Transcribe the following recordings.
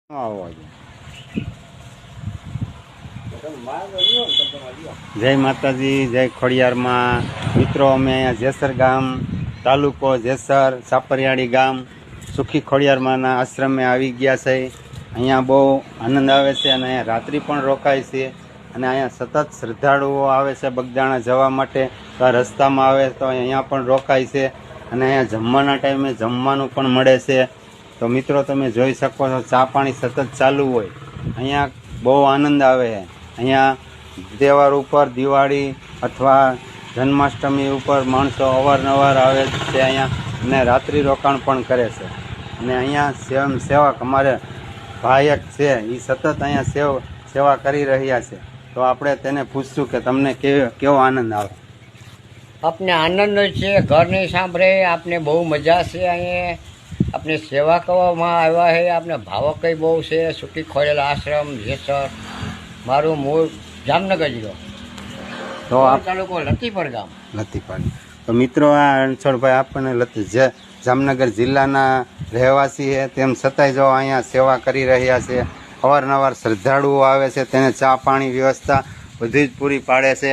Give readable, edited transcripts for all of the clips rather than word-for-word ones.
જય માતાજી, જય ખોડિયારમાં મિત્રો. અમે અહીંયા જેસર ગામ, તાલુકો જેસર, સાપરિયાળી ગામ, સુખી ખોડિયારમાંના આશ્રમે આવી ગયા છે. અહીંયા બહુ આનંદ આવે છે અને અહીંયા રાત્રિ પણ રોકાય છે. અને અહીંયા સતત શ્રદ્ધાળુઓ આવે છે બગદાણા જવા માટે. તો આ રસ્તામાં આવે તો અહીંયા પણ રોકાય છે અને અહીંયા જમવાના ટાઈમે જમવાનું પણ મળે છે. તો મિત્રો તમે જોઈ શકો છો, ચા પાણી સતત ચાલુ હોય. અહીંયા બહુ આનંદ આવે છે. અહીંયા તહેવાર ઉપર, દિવાળી અથવા જન્માષ્ટમી ઉપર માણસો અવારનવાર આવે છે અહીંયા અને રાત્રિ રોકાણ પણ કરે છે. અને અહીંયા સેવક અમારે ભાઈ એક છે, એ સતત અહીંયા સેવા કરી રહ્યા છે. તો આપણે તેને પૂછશું કે તમને કેવો આનંદ આવે. આપને આનંદ છે, ઘર નહીં સાંભળે, આપને બહુ મજા છે. અહીંયા આપણે સેવા કરવામાં આવ્યા છે. આપણે ભાવક બહુ છે. સુખી ખોડિયાર આશ્રમ જેસર. મારું મૂળ જામનગર જિલ્લો, તો તાલુકો લતીપર ગામ. લતીપર. તો મિત્રો, આ રણછોડભાઈ આપણને જામનગર જિલ્લાના રહેવાસી છે, તેમ છતાંય જો અહીંયા સેવા કરી રહ્યા છે. અવારનવાર શ્રદ્ધાળુઓ આવે છે, તેને ચા પાણી વ્યવસ્થા બધી જ પૂરી પાડે છે.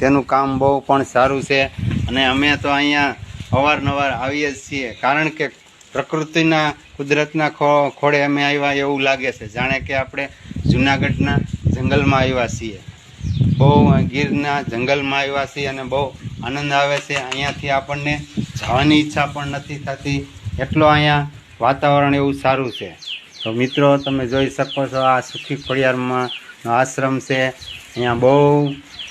તેનું કામ બહુ પણ સારું છે. અને અમે તો અહીંયા અવારનવાર આવીએ જ છીએ, કારણ કે પ્રકૃતિના, કુદરતના ખોળે અમે આવ્યા એવું લાગે છે, જાણે કે આપણે જૂનાગઢના જંગલમાં આવ્યા છીએ. બહુ ગીરના જંગલમાં આવ્યા છીએ અને બહુ આનંદ આવે છે. અહીંયાથી આપણને જવાની ઈચ્છા પણ નથી થતી, એટલો અહીંયા વાતાવરણ એવું સારું છે. તો મિત્રો, તમે જોઈ શકો છો, આ સુખી ખોડિયારમાં આશ્રમ છે. અહીંયા બહુ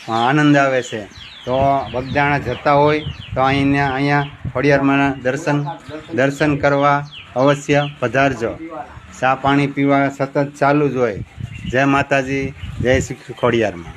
આનંદ આવે છે. તો બગદાણા જતા હોય તો અહીંયા ખોડિયારમાં દર્શન કરવા અવશ્ય પધારજો. ચા પાણી પીવા સતત ચાલુ જ હોય. જય માતાજી, જય સુખી ખોડિયારમાં.